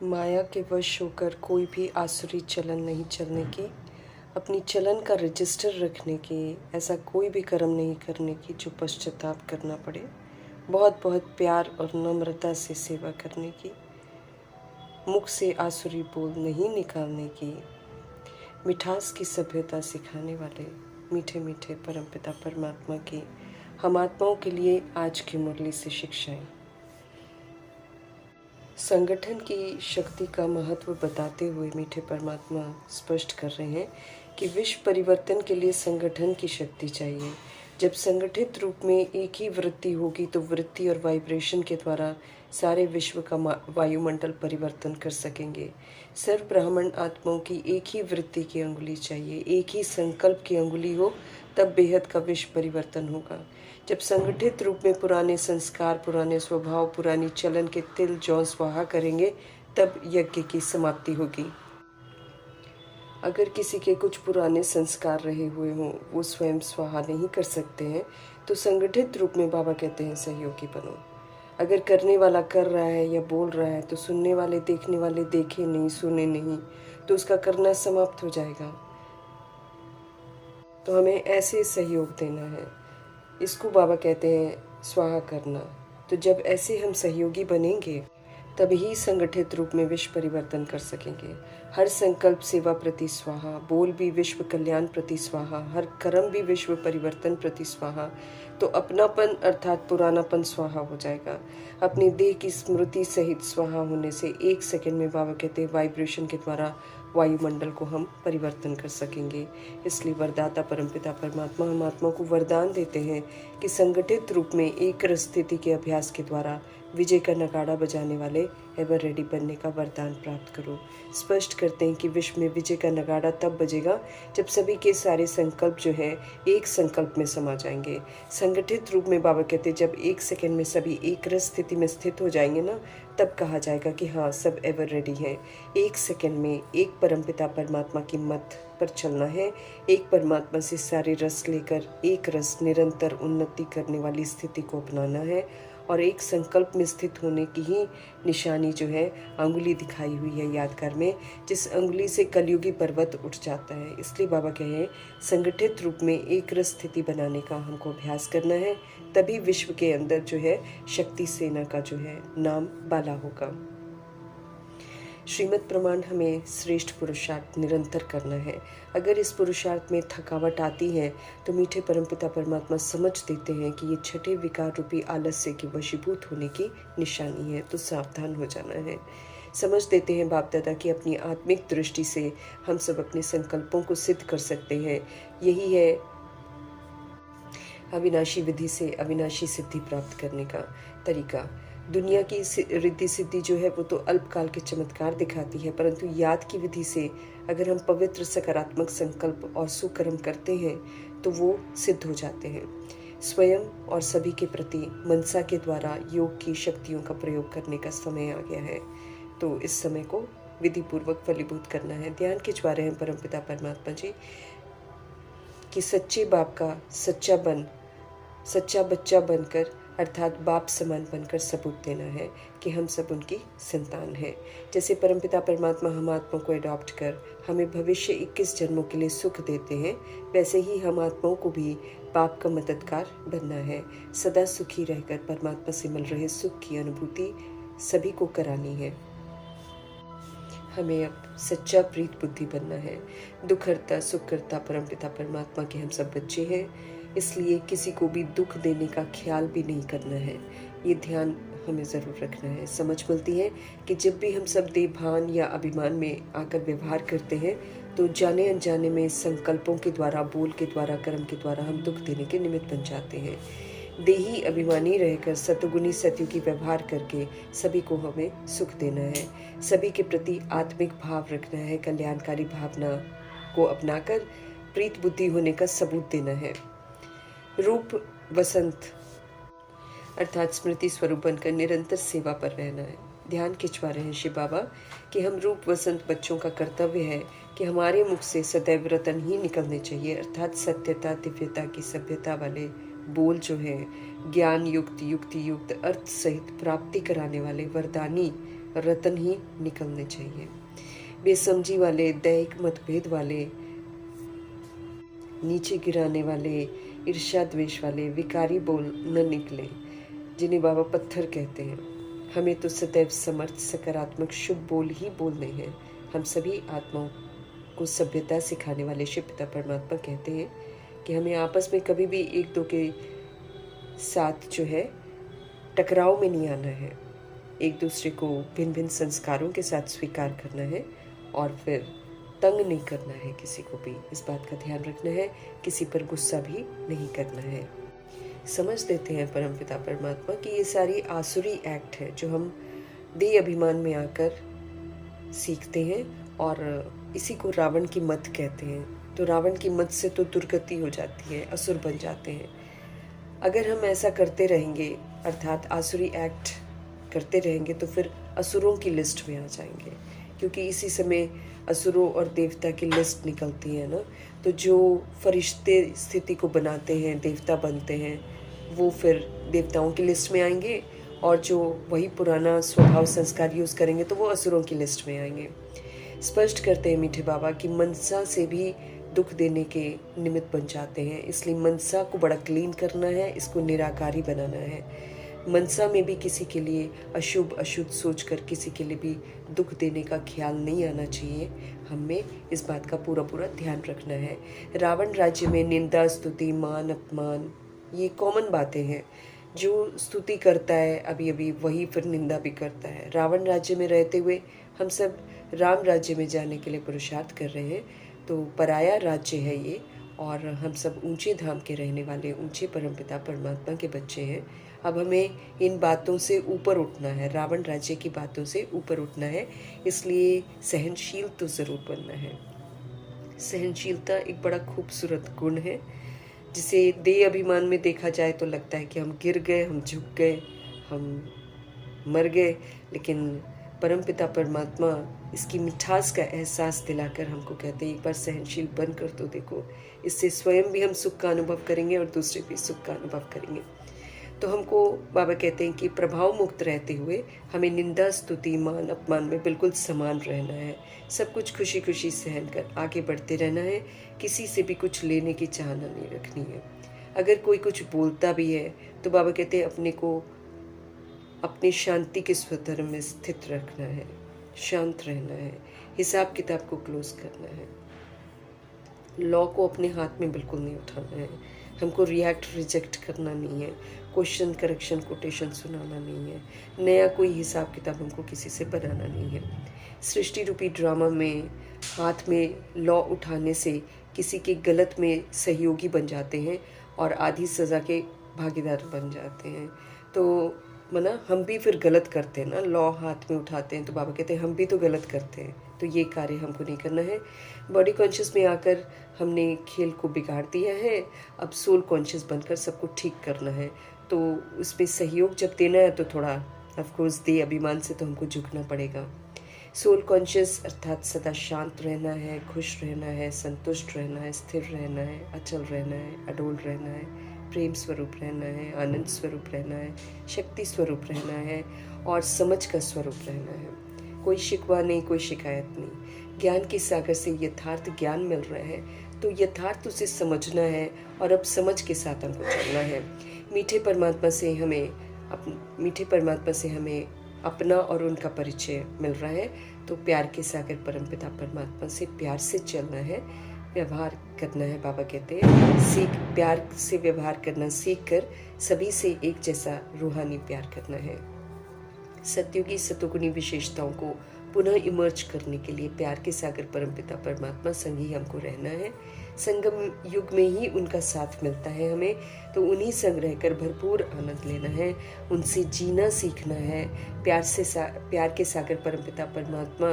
माया के वश होकर कोई भी आसुरी चलन नहीं चलने की, अपनी चलन का रजिस्टर रखने की, ऐसा कोई भी कर्म नहीं करने की जो पश्चाताप करना पड़े। बहुत बहुत प्यार और नम्रता से सेवा करने की, मुख से आसुरी बोल नहीं निकालने की, मिठास की सभ्यता सिखाने वाले मीठे मीठे परमपिता परमात्मा की हम आत्माओं के लिए आज की मुरली से शिक्षाएं। संगठन की शक्ति का महत्व बताते हुए मीठे परमात्मा स्पष्ट कर रहे हैं कि विश्व परिवर्तन के लिए संगठन की शक्ति चाहिए। जब संगठित रूप में एक ही वृत्ति होगी तो वृत्ति और वाइब्रेशन के द्वारा सारे विश्व का वायुमंडल परिवर्तन कर सकेंगे। सर्व ब्राह्मण आत्माओं की एक ही वृत्ति की अंगुली चाहिए, एक ही संकल्प की अंगुली हो, तब बेहद का विश्व परिवर्तन होगा। जब संगठित रूप में पुराने संस्कार, पुराने स्वभाव, पुरानी चलन के तिल जौ स्वाहा करेंगे, तब यज्ञ की समाप्ति होगी। अगर किसी के कुछ पुराने संस्कार रहे हुए हों, वो स्वयं स्वाहा नहीं कर सकते हैं, तो संगठित रूप में बाबा कहते हैं सहयोगी बनो। अगर करने वाला कर रहा है या बोल रहा है तो सुनने वाले, देखने वाले देखे नहीं, सुने नहीं, तो उसका करना समाप्त हो जाएगा। तो हमें ऐसे सहयोग देना है, इसको बाबा कहते हैं स्वाहा करना। तो जब ऐसे हम सहयोगी बनेंगे तभी संगठित रूप में विश्व परिवर्तन कर सकेंगे। हर संकल्प सेवा प्रति स्वाहा, बोल भी विश्व कल्याण प्रति स्वाहा, हर कर्म भी विश्व परिवर्तन प्रति स्वाहा। तो अपनापन अर्थात पुरानापन स्वाहा हो जाएगा। अपनी देह की स्मृति सहित स्वाहा होने से 1 सेकंड में बाबा कहते हैं वाइब्रेशन के द्वारा वायुमंडल को हम परिवर्तन कर सकेंगे। इसलिए वरदाता परमपिता परमात्मा हम आत्मा को वरदान देते हैं कि संगठित रूप में एक रस स्थिति के अभ्यास के द्वारा विजय का नगाड़ा बजाने वाले एवर रेडी बनने का वरदान प्राप्त करो। स्पष्ट करते हैं कि विश्व में विजय का नगाड़ा तब बजेगा जब सभी के सारे संकल्प जो है एक संकल्प में समा जाएंगे। संगठित रूप में बाबा कहते हैं जब 1 सेकंड में सभी एक रस स्थिति में स्थित हो जाएंगे ना, तब कहा जाएगा कि हाँ सब एवर रेडी हैं। 1 सेकंड में एक परमपिता परमात्मा की मत पर चलना है, एक परमात्मा से सारे रस लेकर एक रस निरंतर उन्नति करने वाली स्थिति को अपनाना है। और एक संकल्प में स्थित होने की ही निशानी जो है अंगुली दिखाई हुई है यादगार में, जिस अंगुली से कलयुगी पर्वत उठ जाता है। इसलिए बाबा कहे संगठित रूप में एक रस स्थिति बनाने का हमको अभ्यास करना है, तभी विश्व के अंदर जो है शक्ति सेना का जो है नाम बाला होगा। श्रीमद् प्रमाण हमें श्रेष्ठ पुरुषार्थ निरंतर करना है। अगर इस पुरुषार्थ में थकावट आती है तो मीठे परमपिता परमात्मा समझ देते हैं कि ये छठे विकार रूपी आलस्य के वशीभूत होने की निशानी है, तो सावधान हो जाना है। समझ देते हैं बाप दादा कि अपनी आत्मिक दृष्टि से हम सब अपने संकल्पों को सिद्ध कर सकते हैं। यही है अविनाशी विधि से अविनाशी सिद्धि प्राप्त करने का तरीका। दुनिया की रिद्धि सिद्धि जो है वो तो अल्पकाल के चमत्कार दिखाती है, परंतु याद की विधि से अगर हम पवित्र सकारात्मक संकल्प और सुकर्म करते हैं तो वो सिद्ध हो जाते हैं। स्वयं और सभी के प्रति मनसा के द्वारा योग की शक्तियों का प्रयोग करने का समय आ गया है, तो इस समय को विधि पूर्वक फलीभूत करना है। ध्यान खिंचवा रहे हैं परमपिता परमात्मा जी कि सच्चे बाप का सच्चा बच्चा बनकर अर्थात बाप समान बनकर सबूत देना है कि हम सब उनकी संतान हैं। जैसे परमपिता परमात्मा हम आत्मा को अडॉप्ट कर हमें भविष्य 21 जन्मों के लिए सुख देते हैं, वैसे ही हम आत्माओं को भी बाप का मददगार बनना है। सदा सुखी रहकर परमात्मा से मिल रहे सुख की अनुभूति सभी को करानी है। हमें अब सच्चा प्रीत बुद्धि बनना है। दुख हरता सुख करता परमपिता परमात्मा के हम सब बच्चे हैं, इसलिए किसी को भी दुख देने का ख्याल भी नहीं करना है। ये ध्यान हमें ज़रूर रखना है। समझ मिलती है कि जब भी हम सब देभान या अभिमान में आकर व्यवहार करते हैं तो जाने अनजाने में संकल्पों के द्वारा, बोल के द्वारा, कर्म के द्वारा हम दुख देने के निमित्त बन जाते हैं। देही अभिमानी रहकर सतगुणी सतयुगी व्यवहार करके सभी को हमें सुख देना है। सभी के प्रति आत्मिक भाव रखना है। कल्याणकारी भावना को अपनाकर प्रीत बुद्धि होने का सबूत देना है। रूप वसंत अर्थात स्मृति स्वरूप बनकर निरंतर सेवा पर रहना है। ध्यान खिंचवा रहे हैं शिव बाबा कि हम रूप वसंत बच्चों का कर्तव्य है कि हमारे मुख से सदैव रतन ही निकलने चाहिए, अर्थात सत्यता, दिव्यता की सभ्यता वाले बोल जो है, ज्ञान युक्त, युक्ति युक्त, अर्थ सहित प्राप्ति कराने वाले वरदानी रतन ही निकलने चाहिए। बेसमझी वाले, दैहिक मतभेद वाले, नीचे गिराने वाले, ईर्ष्या द्वेष वाले विकारी बोल न निकले, जिन्हें बाबा पत्थर कहते हैं। हमें तो सदैव समर्थ, सकारात्मक, शुभ बोल ही बोलने हैं। हम सभी आत्माओं को सभ्यता सिखाने वाले शिव पिता परमात्मा कहते हैं कि हमें आपस में कभी भी एक दो के साथ जो है टकराव में नहीं आना है। एक दूसरे को भिन्न भिन्न संस्कारों के साथ स्वीकार करना है और फिर तंग नहीं करना है किसी को भी। इस बात का ध्यान रखना है, किसी पर गुस्सा भी नहीं करना है। समझ देते हैं परमपिता परमात्मा कि ये सारी आसुरी एक्ट है जो हम देह अभिमान में आकर सीखते हैं, और इसी को रावण की मत कहते हैं। तो रावण की मत से तो दुर्गति हो जाती है, असुर बन जाते हैं। अगर हम ऐसा करते रहेंगे, अर्थात आसुरी एक्ट करते रहेंगे, तो फिर असुरों की लिस्ट में आ जाएंगे, क्योंकि इसी समय असुरों और देवता की लिस्ट निकलती है ना। तो जो फरिश्ते स्थिति को बनाते हैं, देवता बनते हैं, वो फिर देवताओं की लिस्ट में आएंगे, और जो वही पुराना स्वभाव संस्कार यूज़ करेंगे तो वो असुरों की लिस्ट में आएंगे। स्पष्ट करते हैं मीठे बाबा कि मनसा से भी दुख देने के निमित्त बन जाते हैं। इसलिए मनसा को बड़ा क्लीन करना है, इसको निराकारी बनाना है। मनसा में भी किसी के लिए अशुभ अशुद्ध सोचकर किसी के लिए भी दुख देने का ख्याल नहीं आना चाहिए। हमें इस बात का पूरा पूरा ध्यान रखना है। रावण राज्य में निंदा, स्तुति, मान, अपमान ये कॉमन बातें हैं। जो स्तुति करता है अभी अभी वही फिर निंदा भी करता है। रावण राज्य में रहते हुए हम सब राम राज्य में जाने के लिए पुरुषार्थ कर रहे हैं। तो पराया राज्य है ये, और हम सब ऊंचे धाम के रहने वाले ऊंचे परमपिता परमात्मा के बच्चे हैं। अब हमें इन बातों से ऊपर उठना है, रावण राज्य की बातों से ऊपर उठना है। इसलिए सहनशील तो ज़रूर बनना है। सहनशीलता एक बड़ा खूबसूरत गुण है, जिसे देह अभिमान में देखा जाए तो लगता है कि हम गिर गए, हम झुक गए, हम मर गए, लेकिन परमपिता परमात्मा इसकी मिठास का एहसास दिलाकर हमको कहते हैं एक बार सहनशील बनकर तो देखो। इससे स्वयं भी हम सुख का अनुभव करेंगे और दूसरे भी सुख का अनुभव करेंगे। तो हमको बाबा कहते हैं कि प्रभाव मुक्त रहते हुए हमें निंदा, स्तुति, मान, अपमान में बिल्कुल समान रहना है। सब कुछ खुशी खुशी सहन कर आगे बढ़ते रहना है। किसी से भी कुछ लेने की चाहना नहीं रखनी है। अगर कोई कुछ बोलता भी है तो बाबा कहते हैं अपने को अपनी शांति के स्वधर्म में स्थित रखना है, शांत रहना है, हिसाब किताब को क्लोज करना है, लॉ को अपने हाथ में बिल्कुल नहीं उठाना है। हमको रिएक्ट रिजेक्ट करना नहीं है, क्वेश्चन करेक्शन कोटेशन सुनाना नहीं है, नया कोई हिसाब किताब हमको किसी से बनाना नहीं है। सृष्टि रूपी ड्रामा में हाथ में लॉ उठाने से किसी के गलत में सहयोगी बन जाते हैं और आधी सज़ा के भागीदार बन जाते हैं। तो मना हम भी फिर गलत करते हैं ना, लॉ हाथ में उठाते हैं तो बाबा कहते हैं हम भी तो गलत करते हैं। तो ये कार्य हमको नहीं करना है। बॉडी कॉन्शियस में आकर हमने खेल को बिगाड़ दिया है, अब सोल कॉन्शियस बनकर सबको ठीक करना है। तो उसमें सहयोग जब देना है तो थोड़ा ऑफकोर्स देह अभिमान से तो हमको झुकना पड़ेगा। सोल कॉन्शियस अर्थात सदा शांत रहना है, खुश रहना है, संतुष्ट रहना है, स्थिर रहना है, अचल रहना है, अडोल रहना है, प्रेम स्वरूप रहना है, आनंद स्वरूप रहना है, शक्ति स्वरूप रहना है और समझ का स्वरूप रहना है। कोई शिकवा नहीं, कोई शिकायत नहीं। ज्ञान के सागर से यथार्थ ज्ञान मिल रहा है तो यथार्थ उसे समझना है और अब समझ के साथ हमको चलना है। मीठे परमात्मा से हमें अपना और उनका परिचय मिल रहा है। तो प्यार के सागर परमपिता परमात्मा से प्यार से चलना है, व्यवहार करना है। बाबा कहते हैं प्यार से व्यवहार करना सीख कर सभी से एक जैसा रूहानी प्यार करना है। सत्युगी सतोगुणी विशेषताओं को पुनः इमर्ज करने के लिए प्यार के सागर परमपिता परमात्मा संग ही हमको रहना है। संगम युग में ही उनका साथ मिलता है हमें, तो उन्हीं संग रहकर भरपूर आनंद लेना है, उनसे जीना सीखना है। प्यार के सागर परमपिता परमात्मा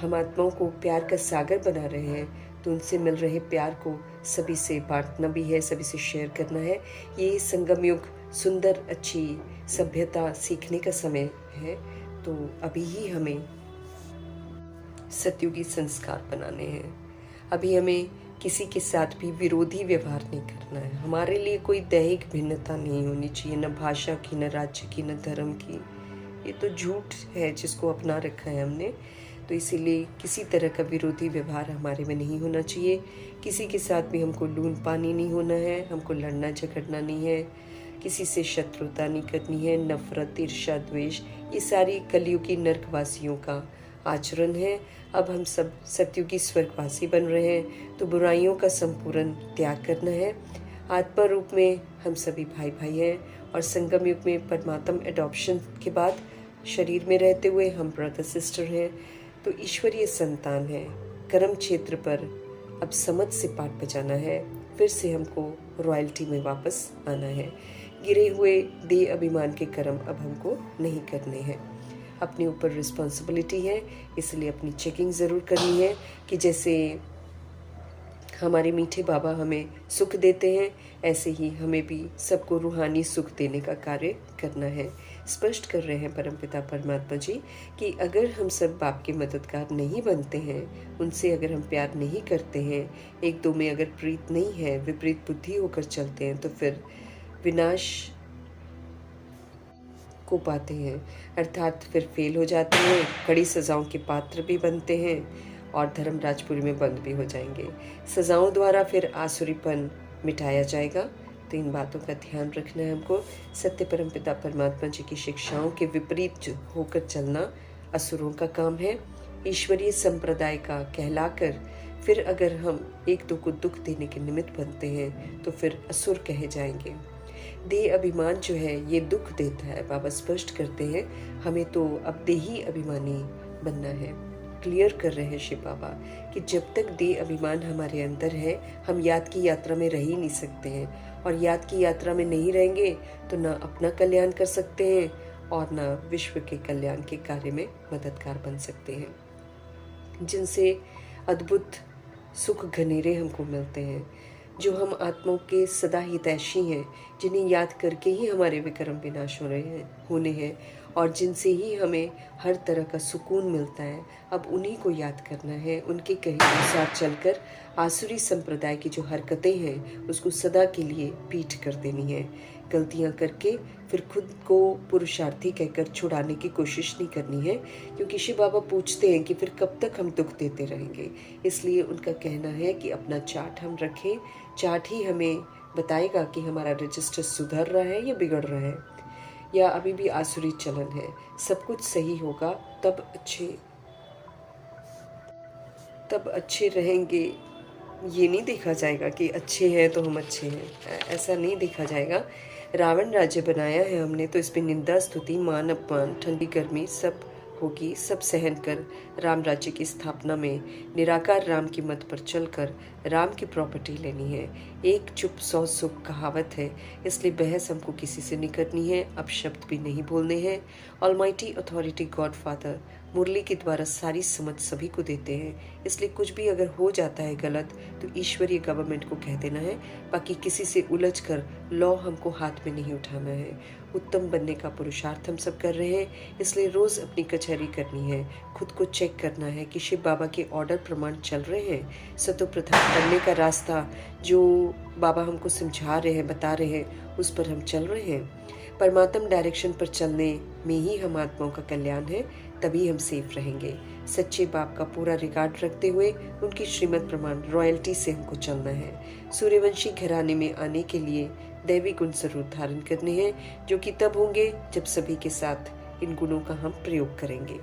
हम आत्माओं को प्यार का सागर बना रहे हैं, तो उनसे मिल रहे प्यार को सभी से बांटना भी है, सभी से शेयर करना है। ये संगम युग सुंदर अच्छी सभ्यता सीखने का समय है। तो अभी ही हमें सत्युगी संस्कार बनाने हैं। अभी हमें किसी के साथ भी विरोधी व्यवहार नहीं करना है। हमारे लिए कोई दैहिक भिन्नता नहीं होनी चाहिए, न भाषा की, न राज्य की, न धर्म की। ये तो झूठ है जिसको अपना रखा है हमने। तो इसीलिए किसी तरह का विरोधी व्यवहार हमारे में नहीं होना चाहिए। किसी के साथ भी हमको लून पानी नहीं होना है, हमको लड़ना झगड़ना नहीं है, किसी से शत्रुता नहीं करनी है, नफरत, ईर्ष्या, द्वेष, ये सारी कलयुगी नरकवासियों का आचरण है। अब हम सब सतयुगी स्वर्गवासी बन रहे हैं, तो बुराइयों का संपूर्ण त्याग करना है। आत्मा रूप में हम सभी भाई भाई हैं और संगम युग में परमात्म एडॉप्शन के बाद शरीर में रहते हुए हम ब्रदर सिस्टर हैं, तो ईश्वरीय संतान है। कर्म क्षेत्र पर अब समझ से पाठ बजाना है, फिर से हमको रॉयल्टी में वापस आना है। गिरे हुए देह अभिमान के कर्म अब हमको नहीं करने हैं। अपने ऊपर रिस्पॉन्सिबिलिटी है, इसलिए अपनी चेकिंग ज़रूर करनी है कि जैसे हमारे मीठे बाबा हमें सुख देते हैं, ऐसे ही हमें भी सबको रूहानी सुख देने का कार्य करना है। स्पष्ट कर रहे हैं परमपिता परमात्मा जी कि अगर हम सब बाप के मददगार नहीं बनते हैं, उनसे अगर हम प्यार नहीं करते हैं, एक दो में अगर प्रीत नहीं है, विपरीत बुद्धि होकर चलते हैं, तो फिर विनाश को पाते हैं, अर्थात फिर फेल हो जाते हैं, कड़ी सजाओं के पात्र भी बनते हैं और धर्मराजपुरी में बंद भी हो जाएंगे। सजाओं द्वारा फिर आसुरीपन मिटाया जाएगा। तो इन बातों का ध्यान रखना है हमको। सत्य परमपिता परमात्मा जी की शिक्षाओं के विपरीत होकर चलना असुरों का काम है। ईश्वरीय संप्रदाय का कहलाकर फिर अगर हम एक दो को दुख देने के निमित्त बनते हैं, तो फिर असुर कहे जाएंगे। देह अभिमान जो है ये दुख देता है। बाबा स्पष्ट करते हैं हमें तो अब देही अभिमानी बनना है। क्लियर कर रहे हैं शिव बाबा कि जब तक देह अभिमान हमारे अंदर है, हम याद की यात्रा में रह ही नहीं सकते हैं, और याद की यात्रा में नहीं रहेंगे तो ना अपना कल्याण कर सकते हैं और ना विश्व के कल्याण के कार्य में मददगार बन सकते हैं, जिनसे अद्भुत सुख घनेरे हमको मिलते हैं। जो हम आत्माओं के सदा हितैषी हैं, जिन्हें याद करके ही हमारे विक्रम विनाश होने हैं और जिनसे ही हमें हर तरह का सुकून मिलता है, अब उन्हीं को याद करना है। उनके कहे अनुसार चलकर आसुरी संप्रदाय की जो हरकतें हैं उसको सदा के लिए पीठ कर देनी है। गलतियां करके फिर खुद को पुरुषार्थी कहकर छुड़ाने की कोशिश नहीं करनी है, क्योंकि शिव बाबा पूछते हैं कि फिर कब तक हम दुख देते रहेंगे। इसलिए उनका कहना है कि अपना चार्ट हम रखें, चार्ट ही हमें बताएगा कि हमारा रजिस्टर सुधर रहा है या बिगड़ रहा है या अभी भी आसुरी चलन है। सब कुछ सही होगा तब अच्छे रहेंगे। ये नहीं देखा जाएगा कि अच्छे हैं तो हम अच्छे हैं, ऐसा नहीं देखा जाएगा। रावण राज्य बनाया है हमने, तो इस पे निंदा, स्तुति, मान अपमान, ठंडी गर्मी सब होगी। सब सहन कर राम राज्य की स्थापना में निराकार राम की मत पर चलकर राम की प्रॉपर्टी लेनी है। एक चुप 100 सुख कहावत है, इसलिए बहस हमको किसी से नहीं करनी है, अपशब्द भी नहीं बोलने हैं। ऑलमाइटी अथॉरिटी गॉड फादर मुरली के द्वारा सारी समझ सभी को देते हैं, इसलिए कुछ भी अगर हो जाता है गलत तो ईश्वरीय गवर्नमेंट को कह देना है। बाकी किसी से उलझ कर लॉ हमको हाथ में नहीं उठाना है। उत्तम बनने का पुरुषार्थ हम सब कर रहे हैं, इसलिए रोज़ अपनी कचहरी करनी है, खुद को चेक करना है कि शिव बाबा के ऑर्डर प्रमाण चल रहे हैं। सतो प्रधान बनने का रास्ता जो बाबा हमको समझा रहे हैं, बता रहे हैं, उस पर हम चल रहे हैं। परमात्म डायरेक्शन पर चलने में ही हम आत्माओं का कल्याण है, तभी हम सेफ रहेंगे। सच्चे बाप का पूरा रिकॉर्ड रखते हुए उनकी श्रीमत प्रमाण रॉयल्टी से हमको चलना है। सूर्यवंशी घराने में आने के लिए दैवी गुण जरूर धारण करने हैं, जो कि तब होंगे जब सभी के साथ इन गुणों का हम प्रयोग करेंगे।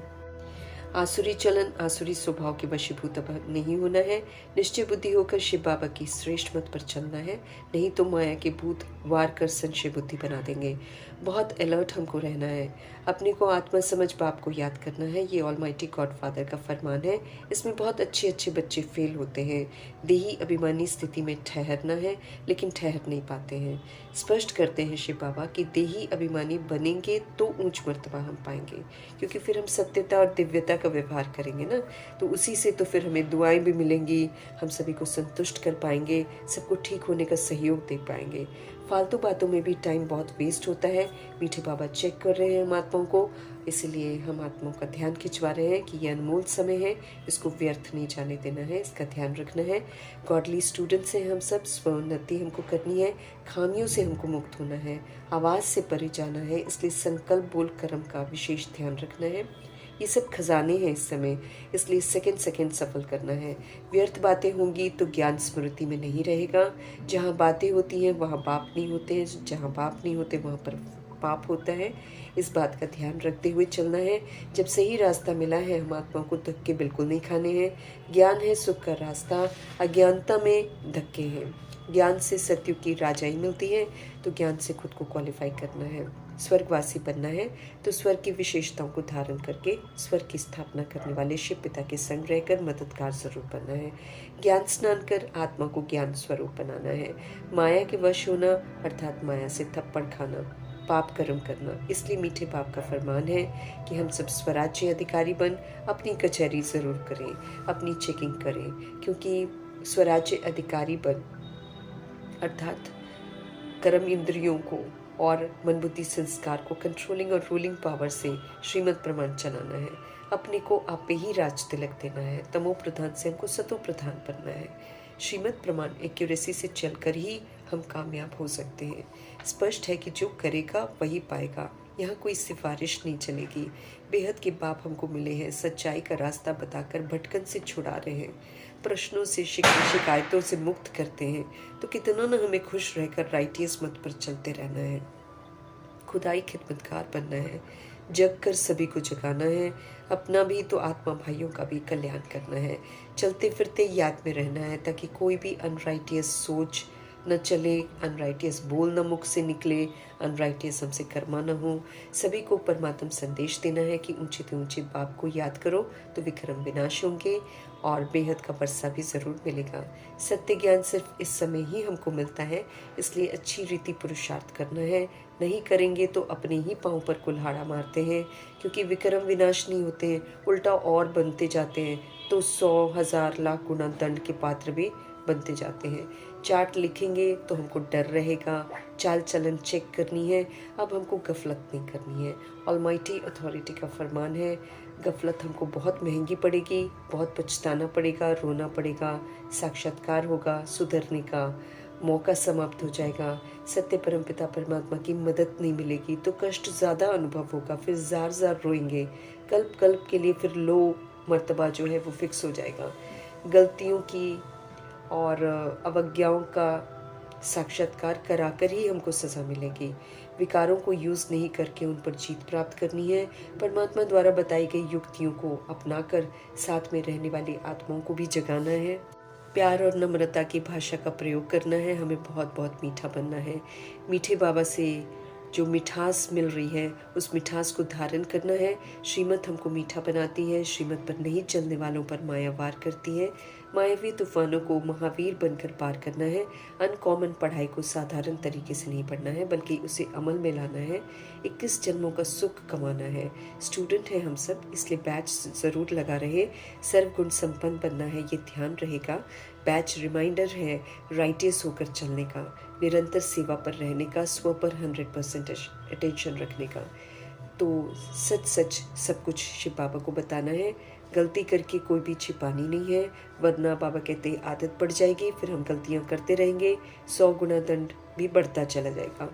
आसुरी चलन, आसुरी स्वभाव के वशीभूत नहीं होना है। निश्चय बुद्धि होकर शिव बाबा की श्रेष्ठ मत पर चलना है, नहीं तो माया के भूत वार कर संशय बुद्धि बना देंगे। बहुत अलर्ट हमको रहना है, अपने को आत्मा समझ बाप को याद करना है। ये ऑलमाइटी गॉड फादर का फरमान है। इसमें बहुत अच्छे अच्छे बच्चे फेल होते हैं। देही अभिमानी स्थिति में ठहरना है, लेकिन ठहर नहीं पाते हैं। स्पष्ट करते हैं शिव बाबा कि देही अभिमानी बनेंगे तो ऊंच मर्तबा हम पाएंगे, क्योंकि फिर हम सत्यता और दिव्यता का व्यवहार करेंगे ना, तो उसी से तो फिर हमें दुआएं भी मिलेंगी, हम सभी को संतुष्ट कर पाएंगे, सबको ठीक होने का सहयोग दे पाएंगे। फालतू बातों में भी टाइम बहुत वेस्ट होता है। मीठे बाबा चेक कर रहे हैं हम आत्माओं को, इसलिए हम आत्माओं का ध्यान खिंचवा रहे हैं कि ये अनमोल समय है, इसको व्यर्थ नहीं जाने देना है, इसका ध्यान रखना है। गॉडली स्टूडेंट्स हैं हम सब, स्वोन्नति हमको करनी है, खामियों से हमको मुक्त होना है, आवाज़ से परे जाना है, इसलिए संकल्प बोल कर्म का विशेष ध्यान रखना है। ये सब खजाने हैं इस समय, इसलिए सेकंड सेकंड सफल करना है। व्यर्थ बातें होंगी तो ज्ञान स्मृति में नहीं रहेगा। जहाँ बातें होती हैं वहाँ पाप नहीं होते हैं, जहाँ पाप नहीं होते वहाँ पर पाप होता है। इस बात का ध्यान रखते हुए चलना है। जब सही रास्ता मिला है, हम आत्माओं को धक्के बिल्कुल नहीं खाने हैं। ज्ञान है सुख का रास्ता, अज्ञानता में धक्के हैं। ज्ञान से सत्युग की राजाई मिलती है, तो ज्ञान से खुद को क्वालिफाई करना है। स्वर्गवासी बनना है तो स्वर्ग की विशेषताओं को धारण करके स्वर्ग की स्थापना करने वाले शिव पिता के संग रहकर मददगार जरूर बनना है। ज्ञान स्नान कर आत्मा को ज्ञान स्वरूप बनाना है। माया के वश होना अर्थात माया से थप्पड़ खाना, पाप कर्म करना। इसलिए मीठे बाप का फरमान है कि हम सब स्वराज्य अधिकारी बन अपनी कचहरी जरूर करें, अपनी चेकिंग करें, क्योंकि स्वराज्य अधिकारी बन अर्थात कर्म इंद्रियों को और मन बुद्धि संस्कार को कंट्रोलिंग और रूलिंग पावर से श्रीमद प्रमाण चलाना है। अपने को आप पे ही राज तिलक देना है। तमो प्रधान से हमको सतो प्रधान बनना है। श्रीमद प्रमाण एक्यूरेसी से चलकर ही हम कामयाब हो सकते हैं। स्पष्ट है कि जो करेगा वही पाएगा, यहाँ कोई सिफारिश नहीं चलेगी। बेहद के बाप हमको मिले हैं, सच्चाई का रास्ता बताकर भटकन से छुड़ा रहे हैं, प्रश्नों से शिकायतों से मुक्त करते हैं। तो कितना न हमें खुश रहकर राइटियस मत पर चलते रहना है। खुदाई खिदमतगार बनना है, जग कर सभी को जगाना है, अपना भी तो आत्मा भाइयों का भी कल्याण करना है। चलते फिरते याद में रहना है ताकि कोई भी अनराइटियस सोच न चले, अनराइटियस बोल न मुख से निकले, अनराइटियस हमसे कर्मा न हो। सभी को परमात्म संदेश देना है कि ऊंचे से ऊंचे बाप को याद करो तो विक्रम विनाश होंगे और बेहद का वर्षा भी ज़रूर मिलेगा। सत्य ज्ञान सिर्फ इस समय ही हमको मिलता है, इसलिए अच्छी रीति पुरुषार्थ करना है। नहीं करेंगे तो अपने ही पाँव पर कुल्हाड़ा मारते हैं, क्योंकि विक्रम विनाश नहीं होते हैं, उल्टा और बनते जाते हैं, तो 100, 1000, लाख गुना दंड के पात्र भी बनते जाते हैं। चार्ट लिखेंगे तो हमको डर रहेगा, चाल चलन चेक करनी है, अब हमको गफलत नहीं करनी है। ऑलमाइटी अथॉरिटी का फरमान है, गफलत हमको बहुत महंगी पड़ेगी, बहुत पछताना पड़ेगा, रोना पड़ेगा, साक्षात्कार होगा, सुधरने का मौका समाप्त हो जाएगा। सत्य परमपिता परमात्मा की मदद नहीं मिलेगी तो कष्ट ज़्यादा अनुभव होगा, फिर जार जार रोएंगे, कल्प कल्प के लिए फिर लो मर्तबा जो है वो फिक्स हो जाएगा। गलतियों की और अवज्ञाओं का साक्षात्कार कराकर ही हमको सज़ा मिलेगी। विकारों को यूज़ नहीं करके उन पर जीत प्राप्त करनी है। परमात्मा द्वारा बताई गई युक्तियों को अपनाकर साथ में रहने वाली आत्माओं को भी जगाना है। प्यार और नम्रता की भाषा का प्रयोग करना है। हमें बहुत बहुत मीठा बनना है। मीठे बाबा से जो मिठास मिल रही है उस मिठास को धारण करना है। श्रीमत हमको मीठा बनाती है, श्रीमत पर नहीं चलने वालों पर माया वार करती है। मायावी तूफानों को महावीर बनकर पार करना है। अनकॉमन पढ़ाई को साधारण तरीके से नहीं पढ़ना है बल्कि उसे अमल में लाना है। 21 जन्मों का सुख कमाना है। स्टूडेंट है हम सब, इसलिए बैच ज़रूर लगा रहे। सर्वगुण संपन्न बनना है, ये ध्यान रहेगा। बैच रिमाइंडर है राइटियस होकर चलने का, निरंतर सेवा पर रहने का, स्व पर 100% अटेंशन रखने का। तो सच सच सब कुछ शिव बाबा को बताना है। गलती करके कोई भी छिपानी नहीं है, वरना बाबा कहते हैं आदत पड़ जाएगी, फिर हम गलतियां करते रहेंगे, 100 गुना दंड भी बढ़ता चला जाएगा।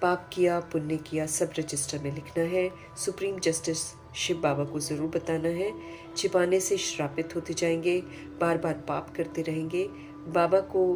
पाप किया पुण्य किया सब रजिस्टर में लिखना है। सुप्रीम जस्टिस शिव बाबा को ज़रूर बताना है। छिपाने से श्रापित होते जाएंगे, बार बार पाप करते रहेंगे। बाबा को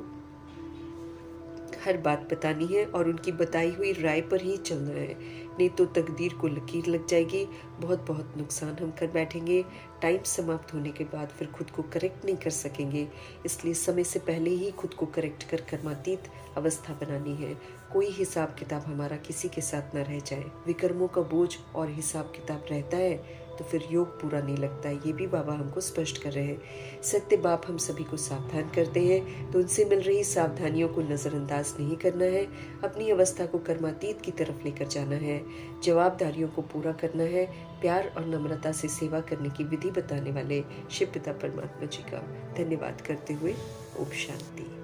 हर बात बतानी है और उनकी बताई हुई राय पर ही चलना है, नहीं तो तकदीर को लकीर लग जाएगी, बहुत बहुत नुकसान हम कर बैठेंगे। टाइम समाप्त होने के बाद फिर खुद को करेक्ट नहीं कर सकेंगे, इसलिए समय से पहले ही खुद को करेक्ट कर कर्मातीत अवस्था बनानी है। कोई हिसाब किताब हमारा किसी के साथ न रह जाए। विकर्मों का बोझ और हिसाब किताब रहता है तो फिर योग पूरा नहीं लगता है, ये भी बाबा हमको स्पष्ट कर रहे हैं। सत्य बाप हम सभी को सावधान करते हैं, तो उनसे मिल रही सावधानियों को नज़रअंदाज नहीं करना है। अपनी अवस्था को कर्मातीत की तरफ लेकर जाना है, जवाबदारियों को पूरा करना है। प्यार और नम्रता से सेवा करने की विधि बताने वाले शिव पिता परमात्मा जी का धन्यवाद करते हुए ओम शांति।